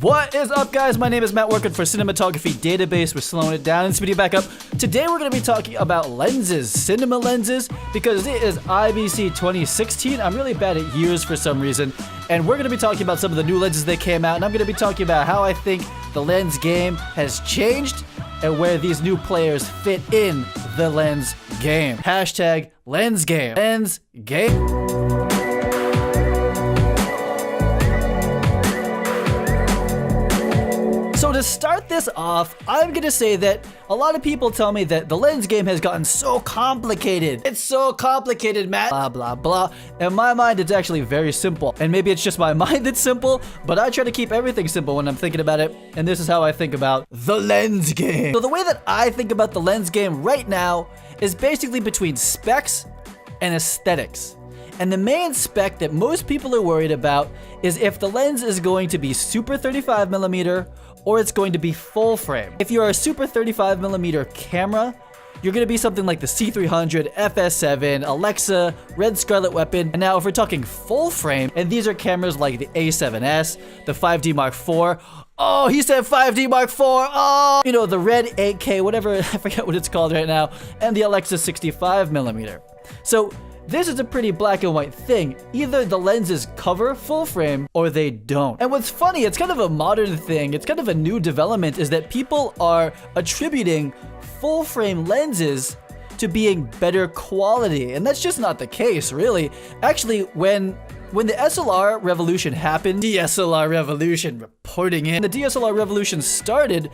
What is up, guys? My name is Matt, working for Cinematography Database. We're slowing it down and speeding it back up. Today we're going to be talking about lenses, cinema lenses, because it is IBC 2016. I'm really bad at years for some reason, and we're going to be talking about some of the new lenses that came out, and I'm going to be talking about how I think the lens game has changed and where these new players fit in the lens game. Hashtag lens game. Lens game. So to start this off, I'm gonna say that a lot of people tell me that the lens game has gotten so complicated. It's so complicated, Matt. Blah, blah, blah. In my mind, it's actually very simple. And maybe it's just my mind that's simple, but I try to keep everything simple when I'm thinking about it. And this is how I think about the lens game. So the way that I think about the lens game right now is basically between specs and aesthetics. And the main spec that most people are worried about is if the lens is going to be super 35mm or it's going to be full frame. If you're a super 35mm camera, you're going to be something like the C300, FS7, Alexa, Red Scarlet Weapon. And now if we're talking full frame, and these are cameras like the A7S, the 5D Mark IV. Oh, he said 5D Mark IV. Oh, you know, the Red 8K, whatever, I forget what it's called right now, and the Alexa 65mm. So this is a pretty black and white thing. Either the lenses cover full frame or they don't. And what's funny, it's kind of a modern thing, it's kind of a new development, is that people are attributing full frame lenses to being better quality. And that's just not the case, really. Actually, when the SLR revolution happened, DSLR revolution reporting in, the DSLR revolution started,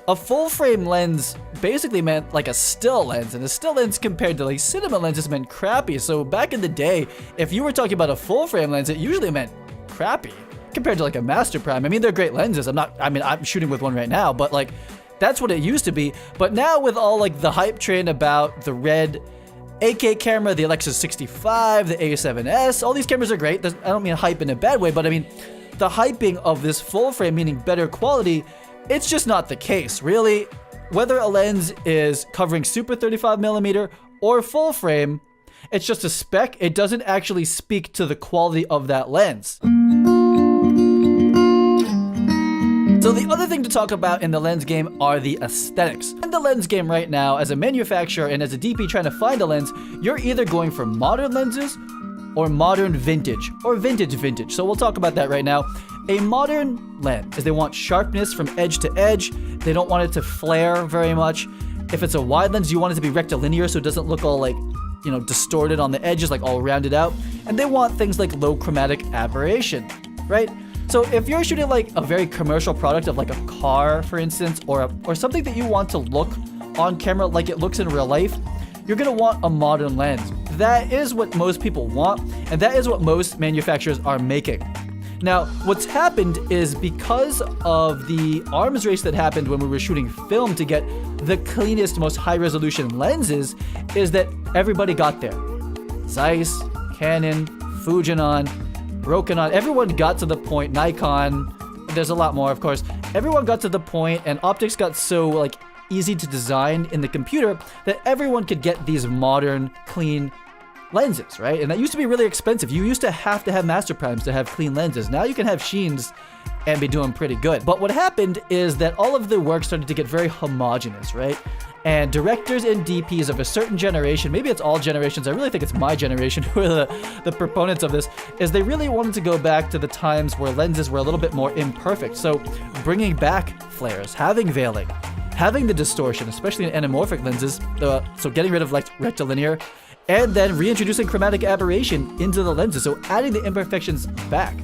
a full frame lens basically meant like a still lens, and a still lens compared to like cinema lenses meant crappy. So back in the day, if you were talking about a full frame lens, it usually meant crappy compared to like a master prime. I mean, they're great lenses. I'm shooting with one right now, but like that's what it used to be. But now with all like the hype train about the Red 8K camera, the Alexa 65, the A7S, all these cameras are great. I don't mean hype in a bad way, but I mean the hyping of this full frame, meaning better quality, it's just not the case, really. Whether a lens is covering super 35mm or full frame, it's just a spec. It doesn't actually speak to the quality of that lens. So the other thing to talk about in the lens game are the aesthetics. In the lens game right now, as a manufacturer and as a DP trying to find a lens, you're either going for modern lenses or modern vintage, or vintage. So we'll talk about that right now. A modern lens is they want sharpness from edge to edge. They don't want it to flare very much. If it's a wide lens, you want it to be rectilinear so it doesn't look all like, you know, distorted on the edges, like all rounded out. And they want things like low chromatic aberration, right? So if you're shooting like a very commercial product of like a car, for instance, or something that you want to look on camera like it looks in real life, you're gonna want a modern lens. That is what most people want, and that is what most manufacturers are making. Now, what's happened is because of the arms race that happened when we were shooting film to get the cleanest, most high-resolution lenses, is that everybody got there. Zeiss, Canon, Fujinon, Rokinon, everyone got to the point, Nikon, there's a lot more, of course. Everyone got to the point, and optics got so, like, easy to design in the computer that everyone could get these modern, clean lenses, right? And that used to be really expensive. You used to have master primes to have clean lenses. Now you can have Sheens and be doing pretty good. But what happened is that all of the work started to get very homogenous, right? And directors and DPs of a certain generation, maybe it's all generations, I really think it's my generation who are the proponents of this, is they really wanted to go back to the times where lenses were a little bit more imperfect. So bringing back flares, having veiling, having the distortion, especially in anamorphic lenses, so getting rid of like rectilinear, and then reintroducing chromatic aberration into the lenses, so adding the imperfections back.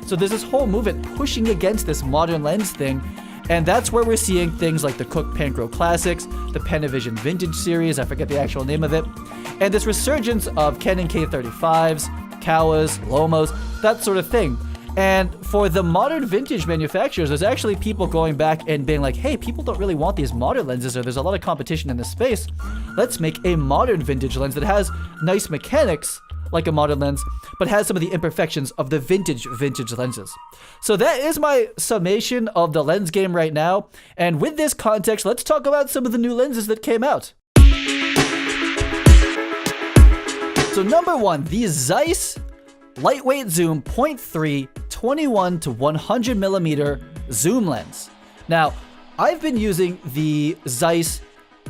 So there's this whole movement pushing against this modern lens thing, and that's where we're seeing things like the Cooke Panchro Classics, the Panavision Vintage series, I forget the actual name of it, and this resurgence of Canon K35s, Kowas, Lomos, that sort of thing. And for the modern vintage manufacturers, there's actually people going back and being like, hey, people don't really want these modern lenses, or there's a lot of competition in this space. Let's make a modern vintage lens that has nice mechanics, like a modern lens, but has some of the imperfections of the vintage lenses. So that is my summation of the lens game right now. And with this context, let's talk about some of the new lenses that came out. So number one, the Zeiss lightweight zoom 0.3 21 to 100 millimeter zoom lens. Now, I've been using the Zeiss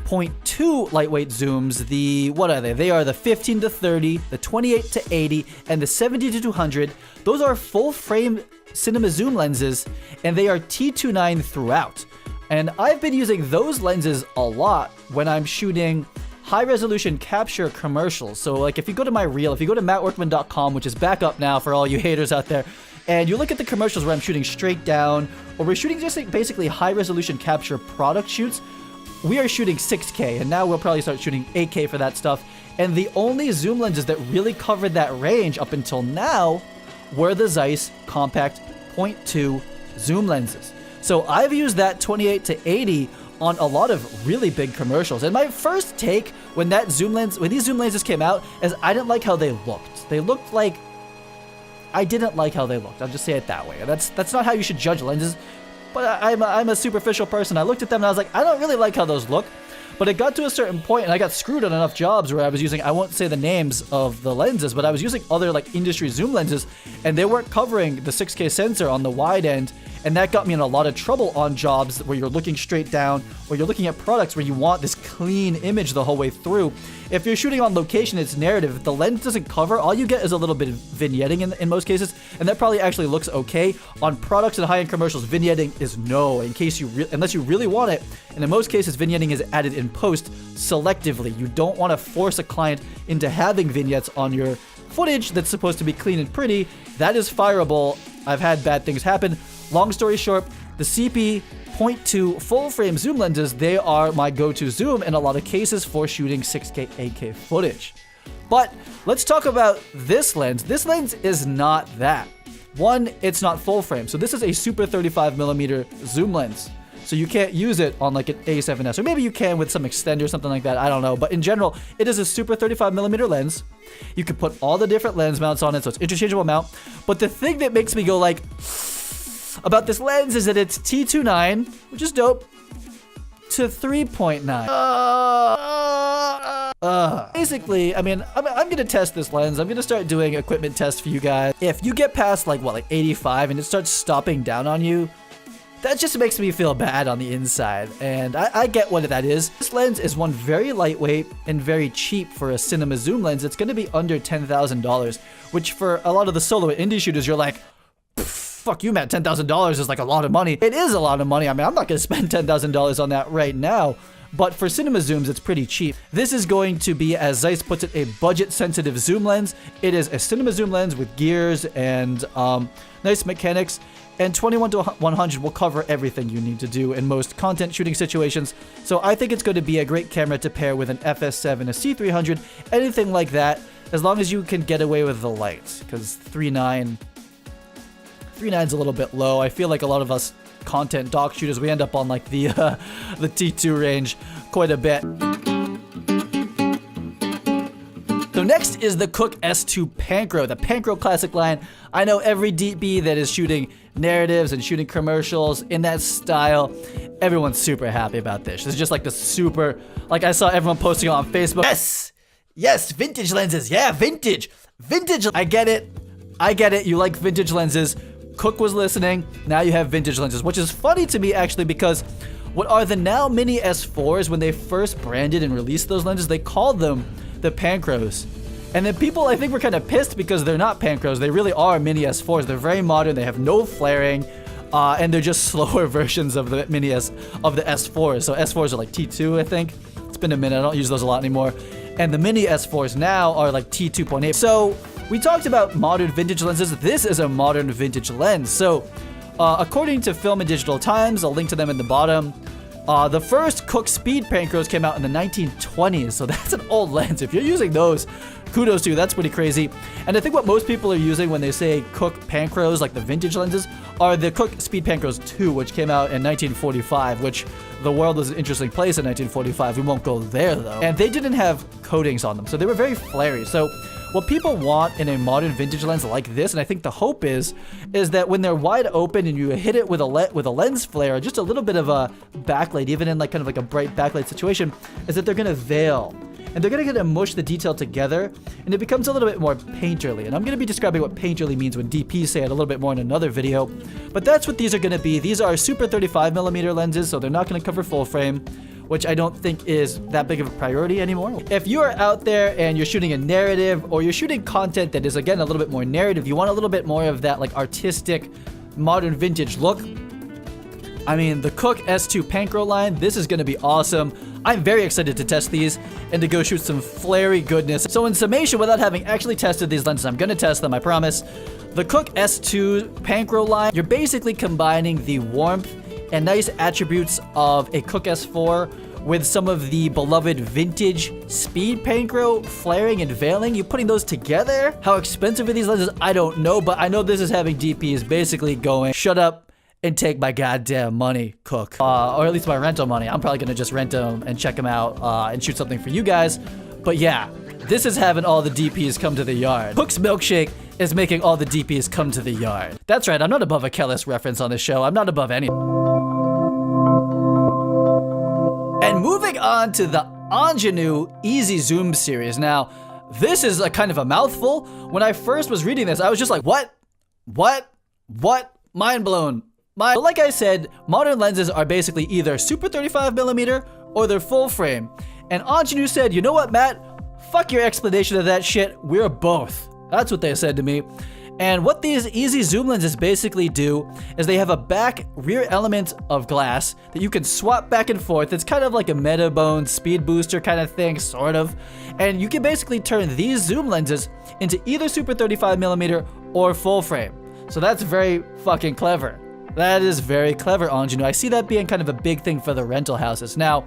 0.2 lightweight zooms. What are they? They are the 15 to 30, the 28 to 80, and the 70 to 200. Those are full frame cinema zoom lenses, and they are T29 throughout. And I've been using those lenses a lot when I'm shooting high resolution capture commercials. So like if you go to my reel, if you go to mattworkman.com, which is back up now for all you haters out there, and you look at the commercials where I'm shooting straight down, or we're shooting just like basically high resolution capture product shoots, we are shooting 6K, and now we'll probably start shooting 8K for that stuff. And the only zoom lenses that really covered that range up until now were the Zeiss Compact 0.2 zoom lenses. So I've used that 28 to 80 on a lot of really big commercials. And my first take when these zoom lenses came out is I didn't like how they looked. They looked like, I didn't like how they looked. I'll just say it that way. That's not how you should judge lenses. But I'm a superficial person. I looked at them and I was like, I don't really like how those look. But it got to a certain point and I got screwed on enough jobs where I was using, I won't say the names of the lenses, but I was using other like industry zoom lenses, and they weren't covering the 6K sensor on the wide end. And that got me in a lot of trouble on jobs where you're looking straight down, or you're looking at products where you want this clean image the whole way through. If you're shooting on location, it's narrative. If the lens doesn't cover, all you get is a little bit of vignetting in most cases, and that probably actually looks okay. On products and high-end commercials, vignetting is no, unless you really want it. And in most cases, vignetting is added in post selectively. You don't want to force a client into having vignettes on your footage that's supposed to be clean and pretty. That is fireable. I've had bad things happen. Long story short, the CP 0.2 full frame zoom lenses, they are my go-to zoom in a lot of cases for shooting 6K, 8K footage. But let's talk about this lens. This lens is not that. One, it's not full frame. So this is a super 35mm zoom lens. So you can't use it on like an A7S, or maybe you can with some extender or something like that. I don't know. But in general, it is a super 35mm lens. You can put all the different lens mounts on it, so it's interchangeable mount. But the thing that makes me go like about this lens is that it's T29, which is dope, to 3.9. Basically, I mean, I'm going to test this lens. I'm going to start doing equipment tests for you guys. If you get past like 85 and it starts stopping down on you, that just makes me feel bad on the inside. And I get what that is. This lens is one very lightweight and very cheap for a cinema zoom lens. It's going to be under $10,000, which for a lot of the solo and indie shooters, you're like, fuck you, Matt, $10,000 is like a lot of money. It is a lot of money. I mean, I'm not going to spend $10,000 on that right now. But for cinema zooms, it's pretty cheap. This is going to be, as Zeiss puts it, a budget-sensitive zoom lens. It is a cinema zoom lens with gears and nice mechanics. And 21 to 100 will cover everything you need to do in most content shooting situations. So I think it's going to be a great camera to pair with an FS7, a C300, anything like that, as long as you can get away with the light. Because 3.9's a little bit low. I feel like a lot of us content doc shooters, we end up on like the T2 range quite a bit. So next is the Cooke S2 Panchro, the Panchro Classic line. I know every DP that is shooting narratives and shooting commercials in that style, everyone's super happy about this. It's just like the super, like I saw everyone posting on Facebook. Yes, vintage lenses. Yeah, vintage. I get it. You like vintage lenses. Cooke was listening. Now you have vintage lenses, which is funny to me actually, because what are the now Mini S4s, when they first branded and released those lenses, they called them the Panchros. And then people, I think, were kind of pissed because they're not Panchros. They really are Mini S4s. They're very modern. They have no flaring, and they're just slower versions of the S4s. So S4s are like T2, I think. It's been a minute. I don't use those a lot anymore. And the Mini S4s now are like T2.8. So we talked about modern vintage lenses. This is a modern vintage lens. So according to Film and Digital Times, I'll link to them in the bottom, the first Cooke Speed Panchros came out in the 1920s. So that's an old lens. If you're using those, kudos to you. That's pretty crazy. And I think what most people are using when they say Cooke Panchros, like the vintage lenses, are the Cooke Speed Panchros 2, which came out in 1945, which the world was an interesting place in 1945. We won't go there, though. And they didn't have coatings on them, so they were very flary. So what people want in a modern vintage lens like this, and I think the hope is that when they're wide open and you hit it with a lens flare, just a little bit of a backlight, even in like kind of like a bright backlight situation, is that they're gonna veil. and they're gonna mush the detail together, and it becomes a little bit more painterly. And I'm gonna be describing what painterly means when DPs say it a little bit more in another video, but that's what these are gonna be. These are super 35mm lenses, so they're not gonna cover full frame, which I don't think is that big of a priority anymore. If you are out there and you're shooting a narrative, or you're shooting content that is, again, a little bit more narrative, you want a little bit more of that like artistic, modern vintage look, I mean, the Cooke S2 Panchro line, this is gonna be awesome. I'm very excited to test these and to go shoot some flary goodness. So in summation, without having actually tested these lenses, I'm gonna test them, I promise. The Cooke S2 Panchro line, you're basically combining the warmth and nice attributes of a Cooke S4 with some of the beloved vintage speed Panchro flaring and veiling. You're putting those together. How expensive are these lenses? I don't know, but I know this is having DPs basically going, shut up and take my goddamn money, Cooke. Or at least my rental money. I'm probably gonna just rent them and check them out and shoot something for you guys. But yeah, this is having all the DPs come to the yard. Cooke's milkshake is making all the DPs come to the yard. That's right, I'm not above a Kellis reference on this show. I'm not above any. And moving on to the Ingenue Easy Zoom series. Now, this is a kind of a mouthful. When I first was reading this, I was just like, what? Mind blown. But like I said, modern lenses are basically either super 35mm or they're full frame. And Ingenue said, you know what, Matt? Fuck your explanation of that shit. We're both. That's what they said to me. And what these easy zoom lenses basically do is they have a back rear element of glass that you can swap back and forth. It's kind of like a Metabone speed booster kind of thing, sort of. And you can basically turn these zoom lenses into either super 35mm or full frame. So that's very fucking clever. That is very clever, Ingenue. I see that being kind of a big thing for the rental houses. Now,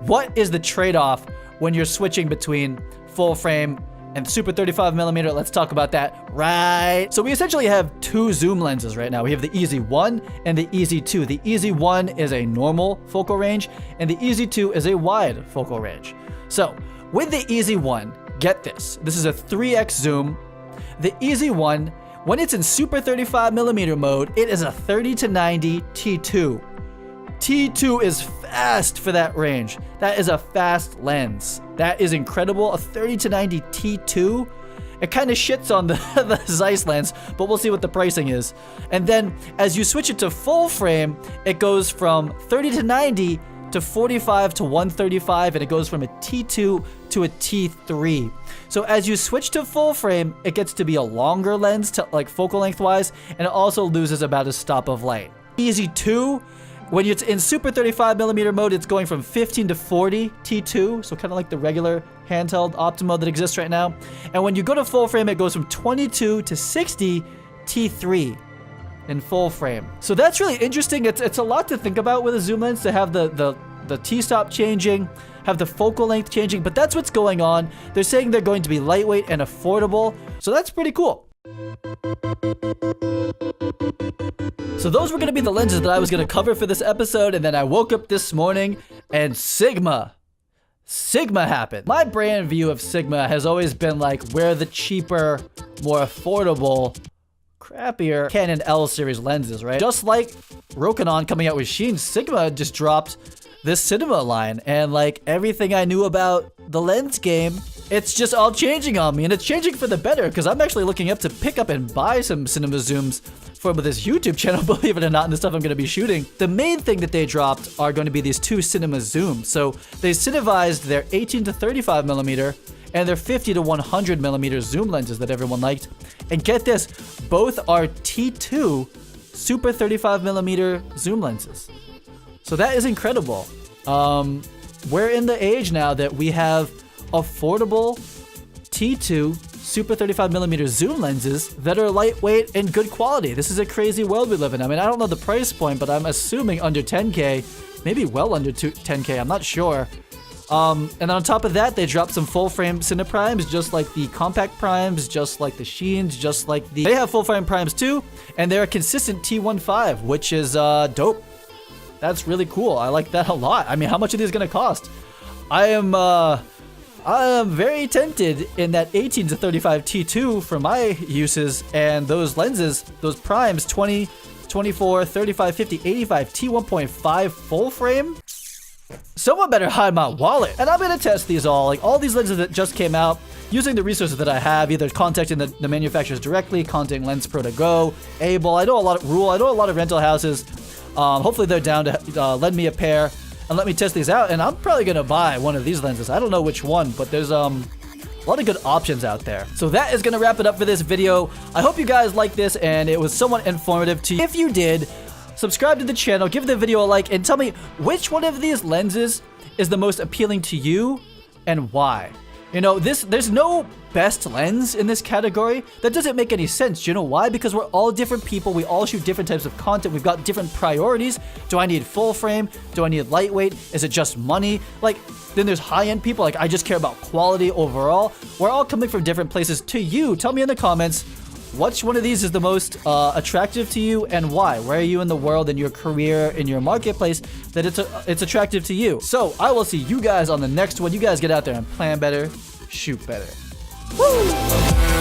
what is the trade-off when you're switching between full frame and super 35mm? Let's talk about that right. So we essentially have two zoom lenses right now. We have the Easy 1 and the Easy 2. The Easy 1 is a normal focal range and the Easy 2 is a wide focal range. So with the Easy 1, get this. This is a 3x zoom. The Easy 1, when it's in super 35mm mode, it is a 30-90 T2. T2 is fast for that range. That is a fast lens. That is incredible. A 30-90 T2. It kind of shits on the Zeiss lens, but we'll see what the pricing is. And then as you switch it to full frame, it goes from 30-90 to 45 to 135, and it goes from a T2 to a T3. So as you switch to full frame, it gets to be a longer lens to like focal length wise, and it also loses about a stop of light. Easy 2, when it's in super 35mm mode, it's going from 15 to 40 T2, so kind of like the regular handheld Optimo that exists right now. And when you go to full frame, it goes from 22 to 60 T3 in full frame. So that's really interesting. It's a lot to think about with a zoom lens, to have the T-stop changing, have the focal length changing, but that's what's going on. They're saying they're going to be lightweight and affordable, so that's pretty cool. So those were going to be the lenses that I was going to cover for this episode, and then I woke up this morning and Sigma happened. My brand view of Sigma has always been like, we're the cheaper, more affordable, crappier Canon L series lenses, right? Just like Rokinon coming out with Sheen, Sigma just dropped this cinema line, and like everything I knew about the lens game, it's just all changing on me, and it's changing for the better, because I'm actually looking up to pick up and buy some cinema zooms for this YouTube channel, believe it or not, and the stuff I'm going to be shooting. The main thing that they dropped are going to be these two cinema zooms. So they cinevised their 18 to 35mm and their 50 to 100mm zoom lenses that everyone liked. And get this, both are T2 super 35mm zoom lenses. So that is incredible. We're in the age now that we have affordable T2 super 35mm zoom lenses that are lightweight and good quality. This is a crazy world we live in. I mean, I don't know the price point, but I'm assuming under 10K, maybe well under 10K, I'm not sure. And on top of that, they dropped some full frame Cine Primes, just like the compact primes, just like the Sheens, just like the... They have full frame primes too, and they're a consistent T15, which is dope. That's really cool. I like that a lot. I mean, how much are these gonna cost? I am very tempted in that 18 to 35 T2 for my uses, and those lenses, those primes, 20, 24, 35, 50, 85, T1.5 full frame. Someone better hide my wallet. And I'm gonna test these all, like all these lenses that just came out, using the resources that I have, either contacting the manufacturers directly, contacting Lens Pro to Go, Able. I know a lot of rental houses. Hopefully they're down to lend me a pair and let me test these out. And I'm probably gonna buy one of these lenses. I don't know which one, but there's a lot of good options out there. So that is gonna wrap it up for this video. I hope you guys liked this and it was somewhat informative to you. If you did, subscribe to the channel, give the video a like, and tell me which one of these lenses is the most appealing to you and why. You know, there's no best lens in this category. That doesn't make any sense. Do you know why? Because we're all different people. We all shoot different types of content. We've got different priorities. Do I need full frame? Do I need lightweight? Is it just money? Like, then there's high-end people. Like, I just care about quality overall. We're all coming from different places. To you, tell me in the comments, which one of these is the most attractive to you and why? Where are you in the world, in your career, in your marketplace that it's attractive to you? So I will see you guys on the next one. You guys get out there and plan better, shoot better. Woo!